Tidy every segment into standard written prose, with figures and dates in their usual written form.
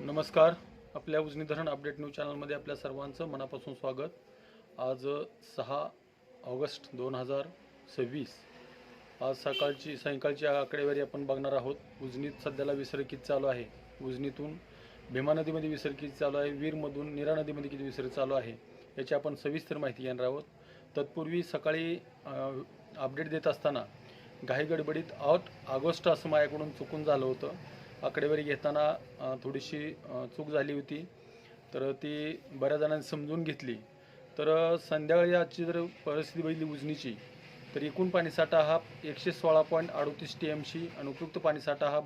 नमस्कार. आपल्या उजनी धरण अपडेट न्यूज चॅनलमध्ये आपल्या सर्वांचं मनापासून स्वागत. आज 6 ऑगस्ट 2026. आज सायंकाळची आकडेवारी आपण बघणार आहोत. उजनीत सध्याला विसर्ग किती चालू आहे, उजनीतून भीमा नदीमध्ये विसर्ग किती चालू आहे, वीरमधून नीरा नदीमध्ये किती विसर्ग चालू आहे, याची आपण सविस्तर माहिती घेणार आहोत. तत्पूर्वी सकाळी अपडेट देत असताना घाई गडबडीत 8 ऑगस्ट असं माझ्याकडून चुकून झालं होतं. आकडेवारी घेताना थोडीशी चूक झाली होती, तर ती बऱ्याच जणांनी समजून घेतली. तर संध्याकाळी आजची जर परिस्थिती बघितली उजनीची, तर एकूण पाणीसाठा हा 116.38 TMC, अनुपयुक्त पाणीसाठा हा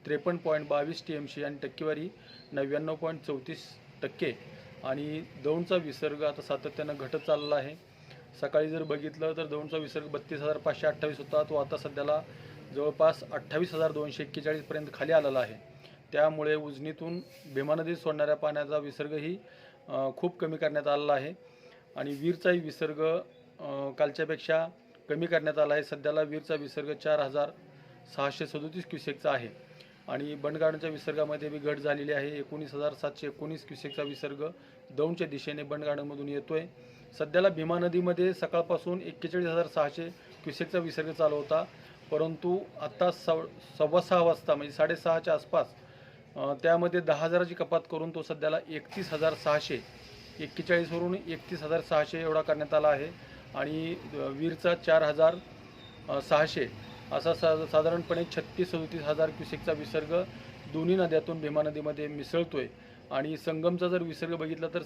53.22 TMC आणि टक्केवारी 99.34%. आणि दौंडचा विसर्ग आता सातत्यानं घटत चालला आहे. सकाळी जर बघितलं तर दौंडचा विसर्ग 32,528 होता, तो आता सध्याला जवळपास 28,241 पर्यंत खाली आलेला आहे. त्यामुळे उजनीतून भीमा नदीत सोडणाऱ्या पाण्याचा विसर्गही खूप कमी करण्यात आलेला आहे. आणि वीरचाही विसर्ग कालच्यापेक्षा कमी करण्यात आला आहे. सध्याला वीरचा विसर्ग 4,637 क्युसेकचा आहे. आणि बंडगार्डनच्या विसर्गामध्ये बी घट झालेली आहे. 19,719 क्युसेकचा विसर्ग दौंडच्या दिशेने बंडगार्डनमधून येतोय. सध्याला भीमा नदीमध्ये सकाळपासून 41,600 क्युसेकचा विसर्ग चालू होता, परंतु आत्ता 6:15 वाजता म्हणजे 6:30च्या आसपास त्यामध्ये 10,000ची कपात करून तो सध्याला 31,641 वरून 31,600 एवढा करण्यात आला आहे. आणि वीरचा 4,600 असा साधारणपणे 36-37 क्युसेकचा विसर्ग दोन्ही नद्यातून भीमा नदीमध्ये मिसळतोय. आणि संगमचा जर विसर्ग बघितला तर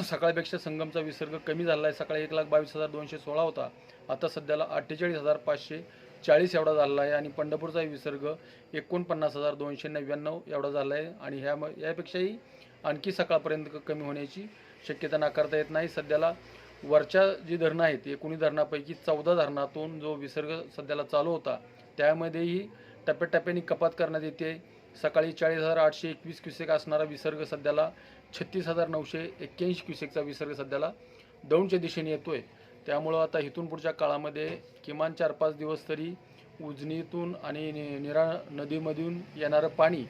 सकाळपेक्षा संगमचा विसर्ग कमी झाला आहे. सकाळी 1,22,216 होता, आता सध्याला 48,540 एवढा झाला आहे. आणि पंढरपूरचा विसर्ग 49,299 एवढा झाला आहे. आणि यापेक्षाही आणखी सकाळपर्यंत कमी होण्याची शक्यता नाकारता येत नाही. सध्याला वरच्या जी धरणं आहेत, 19 धरणापैकी 14 धरणातून जो विसर्ग सध्याला चालू होता, त्यामध्येही टप्प्याटप्प्याने कपात करण्यात येते. सकाळी 40,821 क्युसेक असणारा विसर्ग सध्याला 36,981 क्युसेकचा विसर्ग सध्याला दौंडच्या दिशेने येतोय. त्यामुळं आता इथून पुढच्या काळामध्ये किमान 4-5 दिवस तरी उजनीतून आणि नीरा नदीमधून येणारं पाणी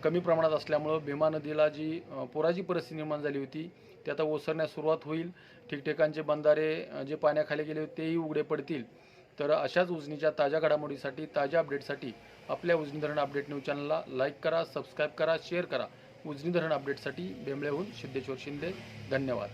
कमी प्रमाणात असल्यामुळं भीमा नदीला जी पुराची परिस्थिती निर्माण झाली होती, ते आता ओसरण्यास सुरुवात होईल. ठिकठिकाणचे बंधारे जे पाण्याखाली गेले होते तेही उघडे पडतील. तर अशाच उजनीच्या ताज्या घडामोडीसाठी, ताज्या अपडेटसाठी आपल्या उजनी धरण अपडेट न्यूज चॅनलला लाईक करा, सबस्क्राईब करा, शेअर करा. उजनी धरण अपडेटसाठी बेंबळेहून सिद्धेश्वर शिंदे. धन्यवाद.